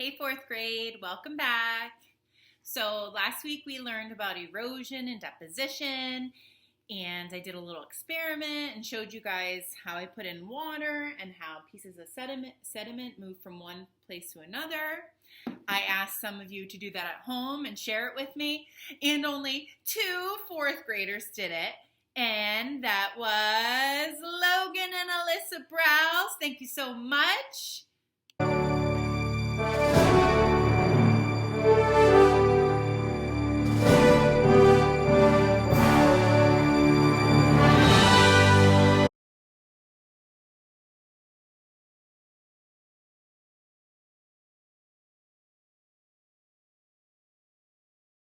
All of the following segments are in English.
Hey, fourth grade, welcome back. So last week we learned about erosion and deposition, and I did a little experiment and showed you guys how I put in water and how pieces of sediment move from one place to another. I asked some of you to do that at home and share it with me, and only two fourth graders did it. And that was Logan and Alyssa Browse. Thank you so much.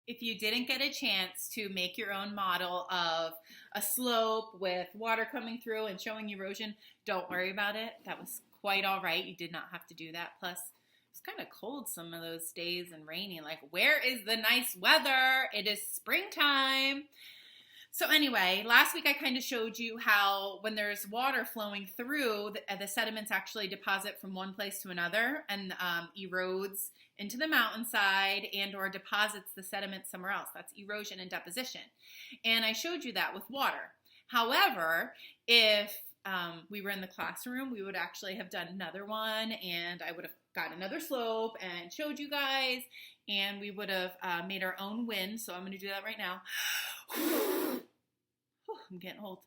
If you didn't get a chance to make your own model of a slope with water coming through and showing erosion, don't worry about it. That was quite all right. You did not have to do that. Plus, it's kind of cold some of those days and rainy. Like, where is the nice weather? It is springtime. So anyway, last week I kind of showed you how when there's water flowing through, the sediments actually deposit from one place to another and erodes into the mountainside and or deposits the sediment somewhere else. That's erosion and deposition. And I showed you that with water. However, if we were in the classroom, we would actually have done another one, and I would have got another slope and showed you guys, and we would have made our own wind. So I'm going to do that right now. I'm getting old.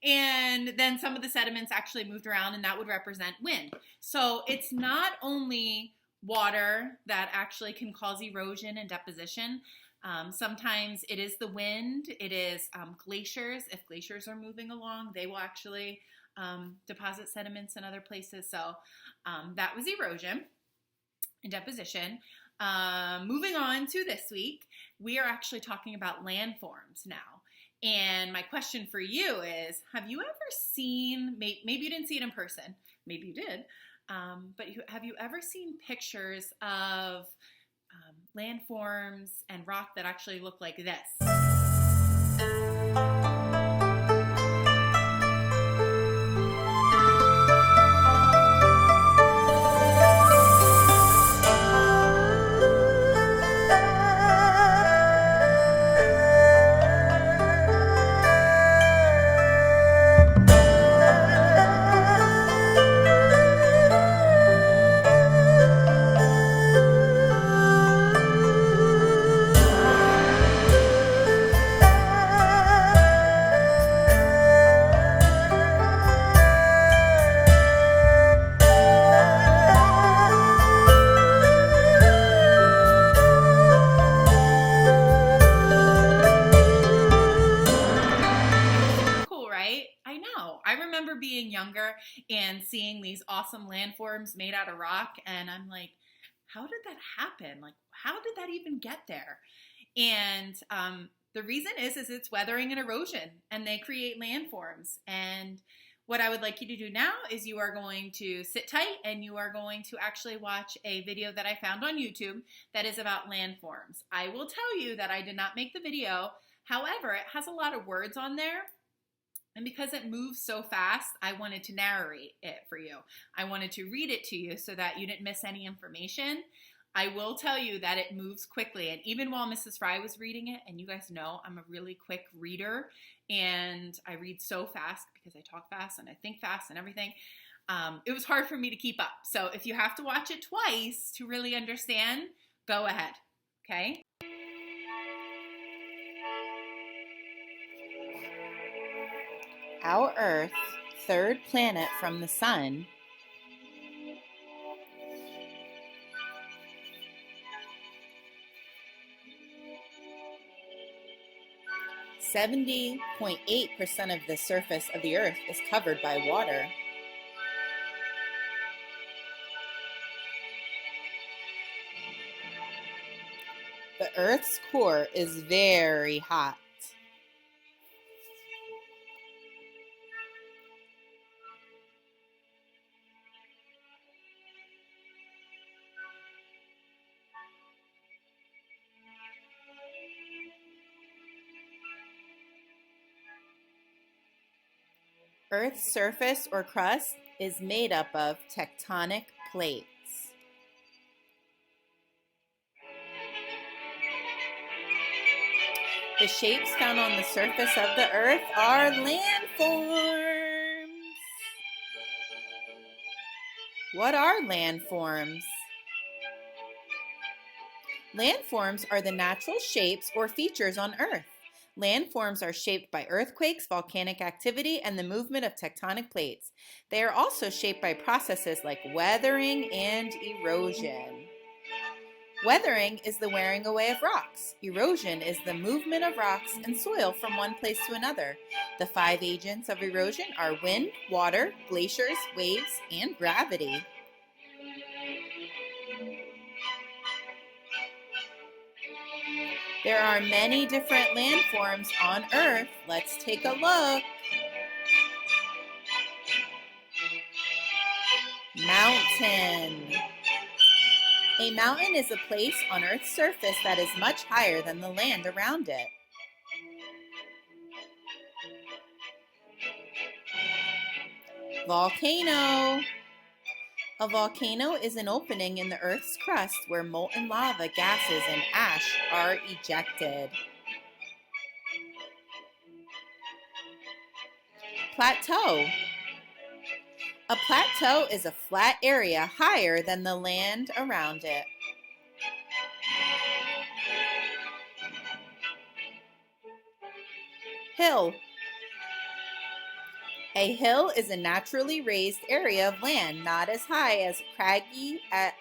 And then some of the sediments actually moved around, and that would represent wind. So it's not only water that actually can cause erosion and deposition. Sometimes it is the wind. It is glaciers. If glaciers are moving along, they will actually deposit sediments in other places. So that was erosion and deposition. Moving on to this week, we are actually talking about landforms now. And my question for you is, have you ever seen, maybe you didn't see it in person, maybe you did, but have you ever seen pictures of landforms and rock that actually look like this? I remember being younger and seeing these awesome landforms made out of rock, and I'm like, how did that happen? Like, how did that even get there? And the reason is it's weathering and erosion, and they create landforms. And what I would like you to do now is you are going to sit tight, and you are going to actually watch a video that I found on YouTube that is about landforms. I will tell you that I did not make the video. However, it has a lot of words on there. And because it moves so fast, I wanted to narrate it for you. I wanted to read it to you so that you didn't miss any information. I will tell you that it moves quickly. And even while Mrs. Fry was reading it, and you guys know I'm a really quick reader, and I read so fast because I talk fast and I think fast and everything, it was hard for me to keep up. So if you have to watch it twice to really understand, go ahead, okay? Our Earth, third planet from the sun, .8% of the surface of the Earth is covered by water. The Earth's core is very hot. Earth's surface or crust is made up of tectonic plates. The shapes found on the surface of the earth are landforms. What are landforms? Landforms are the natural shapes or features on Earth. Landforms are shaped by earthquakes, volcanic activity, and the movement of tectonic plates. They are also shaped by processes like weathering and erosion. Weathering is the wearing away of rocks. Erosion is the movement of rocks and soil from one place to another. The 5 agents of erosion are wind, water, glaciers, waves, and gravity. There are many different landforms on Earth. Let's take a look. Mountain. A mountain is a place on Earth's surface that is much higher than the land around it. Volcano. A volcano is an opening in the Earth's crust where molten lava, gases, and ash are ejected. Plateau. A plateau is a flat area higher than the land around it. Hill. A hill is a naturally raised area of land, not as high as craggy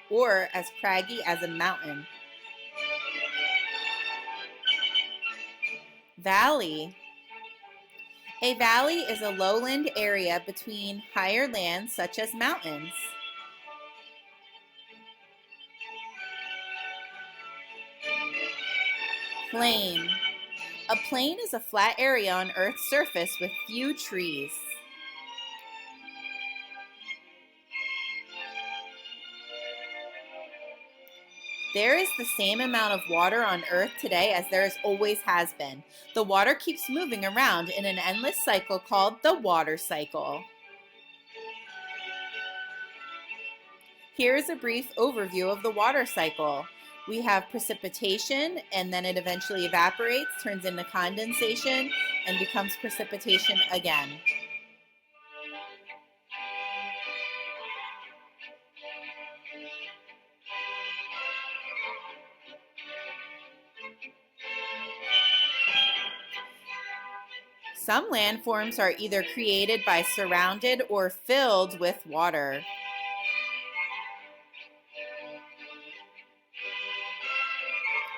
or as craggy as a mountain. Valley. A valley is a lowland area between higher lands such as mountains. Plain. A plain is a flat area on Earth's surface with few trees. There is the same amount of water on Earth today as there always has been. The water keeps moving around in an endless cycle called the water cycle. Here is a brief overview of the water cycle. We have precipitation, and then it eventually evaporates, turns into condensation, and becomes precipitation again. Some landforms are either created by surrounded or filled with water.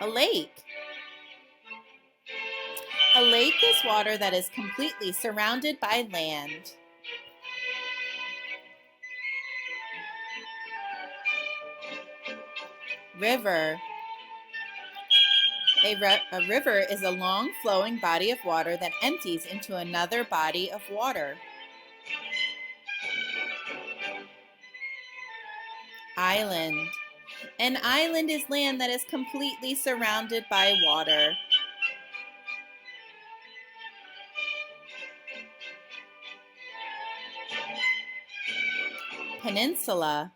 A lake. A lake is water that is completely surrounded by land. River. A river is a long flowing body of water that empties into another body of water. Island. An island is land that is completely surrounded by water. Peninsula.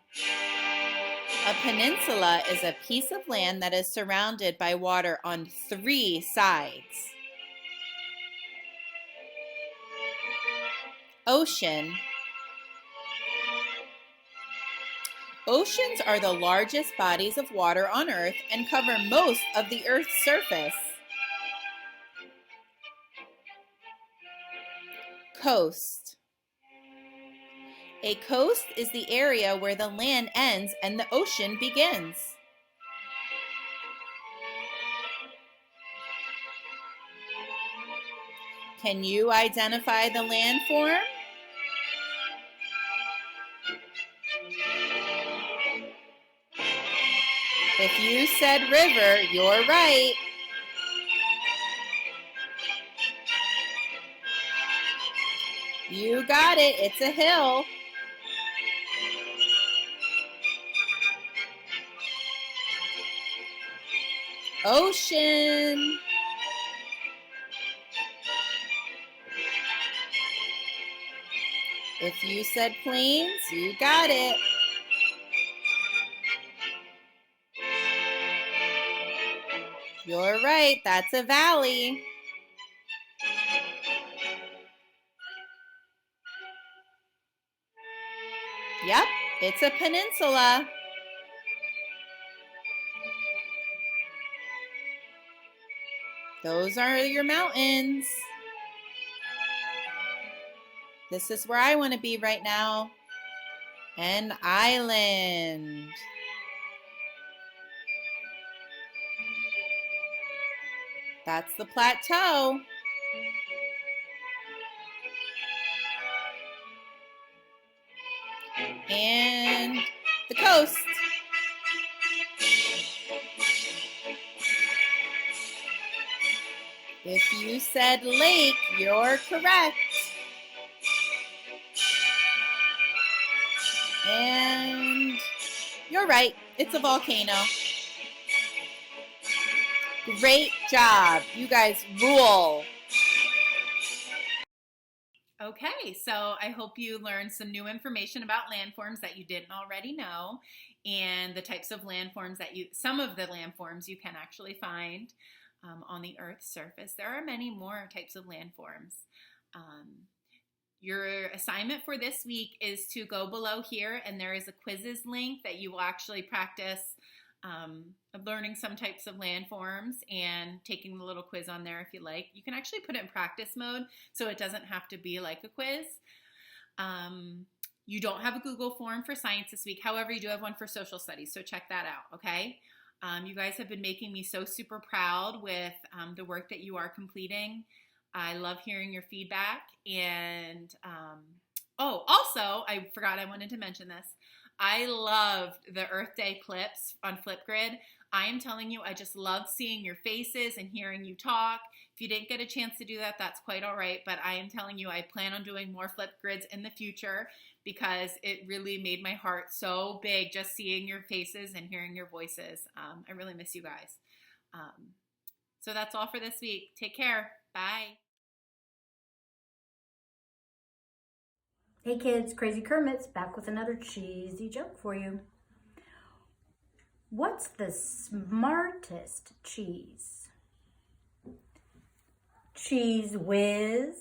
A peninsula is a piece of land that is surrounded by water on 3 sides. Ocean. Oceans are the largest bodies of water on Earth and cover most of the Earth's surface. Coast. A coast is the area where the land ends and the ocean begins. Can you identify the landform? If you said river, you're right. You got it, it's a hill. Ocean. If you said plains, you got it. You're right, that's a valley. Yep, it's a peninsula. Those are your mountains. This is where I want to be right now. An island. That's the plateau. And the coast. If you said lake, you're correct. And you're right, it's a volcano. Great job. You guys rule. Okay, so I hope you learned some new information about landforms that you didn't already know, and the types of landforms that some of the landforms you can actually find on the Earth's surface. There are many more types of landforms. Your assignment for this week is to go below here, and there is a quizzes link that you will actually practice learning some types of landforms and taking the little quiz on there if you like. You can actually put it in practice mode so it doesn't have to be like a quiz. You don't have a Google form for science this week. However, you do have one for social studies, so check that out, okay? You guys have been making me so super proud with the work that you are completing. I love hearing your feedback. And also, I forgot I wanted to mention this. I loved the Earth Day clips on Flipgrid. I am telling you, I just loved seeing your faces and hearing you talk. If you didn't get a chance to do that, that's quite all right. But I am telling you, I plan on doing more Flipgrids in the future because it really made my heart so big just seeing your faces and hearing your voices. I really miss you guys. So that's all for this week. Take care. Bye. Hey kids, Crazy Kermit's back with another cheesy joke for you. What's the smartest cheese? Cheese Whiz.